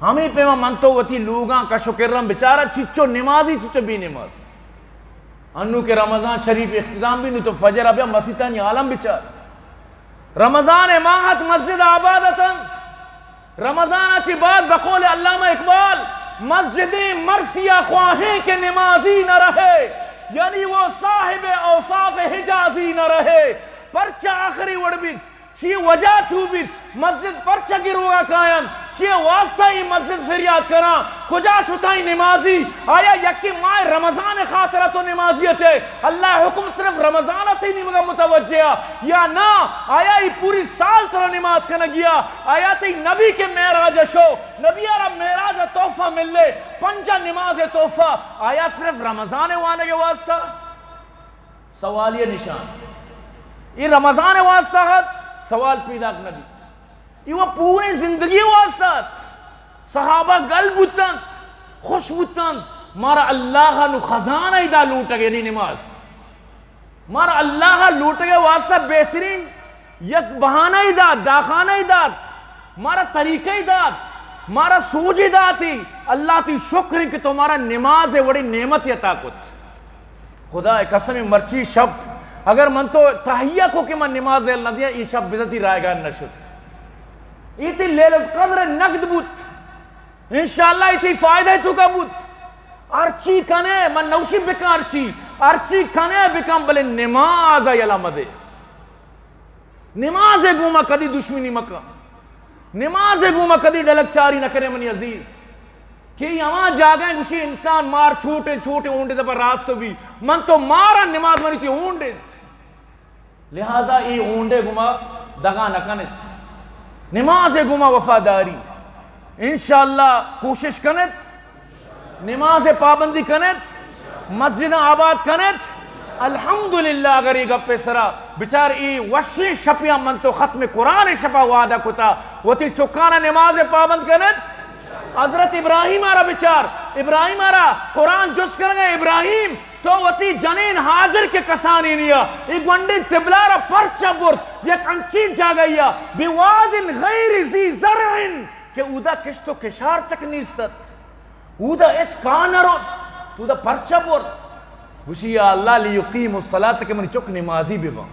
ہمیں پہ منتو وتی لوگاں کا شکرم بچارہ چچو نمازی چچو بھی نماز انو کے رمضان شریف اختتام بھی نہیں تو فجر اب یا مسیطانی عالم بچار رمضان ماہت مسجد آبادتا رمضان اچھی بات بقول علامہ اقبال مسجد مرثیہ خواہیں کہ نمازی نہ رہے یعنی وہ صاحب اوصاف حجازی نہ رہے پرچہ آخری وڑبیت چی وجہ چوبیت مسجد پرچہ گروگا قائم چی واسطہ ہی مسجد فریاد کرا کجا چھتائی نمازی آیا یکی مائے رمضان خاطرہ تو نمازیت ہے اللہ حکم صرف رمضانت ہی نہیں مگا متوجہ یا نا آیا ہی پوری سال ترہ نماز کرنا گیا آیا تی نبی کے معراج شو نبی عرب معراج تحفہ مل لے پنجہ نماز تحفہ آیا صرف رمضان وانے کے واسطہ سوالیہ نشان یہ رمضان واسطہ ہے سوال پیدا نبی یہ وہ پوری زندگی واسطہ صحابہ گل بوتن خوش بوتن مارا اللہ نو خزانہ ہی دا لوٹا گئے نہیں نماز مارا اللہ لوٹا گئے واسطہ بہترین یک بہانہ ہی داد داخانہ ہی داد مارا طریقہ ہی داد مارا سوج ہی داد تھی اللہ تی شکر ہے کہ تمہارا نماز ہے بڑی نعمت یا طاقت خدا قسم مرچی شب اگر من تو تحیہ کو کہ من نماز اللہ دیا یہ شب بزتی رائے گا نشد یہ تھی لیلت قدر نقد بوت انشاءاللہ یہ تھی فائدہ تو کا بوت ارچی کنے من نوشی بکا ارچی کنے بکم بلے نماز یلا مدے نماز گوما کدی دشمنی مکہ نماز گوما کدی ڈلک چاری نہ کرے منی عزیز کہ یہاں جاگئیں کسی انسان مار چھوٹے چھوٹے اونڈے دے پر راستو بھی من تو مارا نماز منی تھی اونڈے لہذا ای اونڈے گما دگا نکنت نماز گما وفاداری انشاءاللہ کوشش کنت نماز پابندی کنت مسجد آباد کنت الحمدللہ اگر یہ گپے سرا بچار ای وشی شپیاں من تو ختم قرآن شپا وعدہ کتا وہ تی چکانا نماز پابند کنت حضرت ابراہیم آرہ بچار ابراہیم آرہ قرآن جس کرنگا ابراہیم تو وطی جنین حاضر کے کسانی نیا ایک ونڈی تبلارہ پرچہ برد یک انچین جا گئیا بیوادن غیر زی زرعن کہ اودا کشتو کشار تک نیستت اودا ایچ کانروس تو اودا پرچہ برد وشی یا اللہ لیقیم الصلاة کہ منی چک نمازی بھی با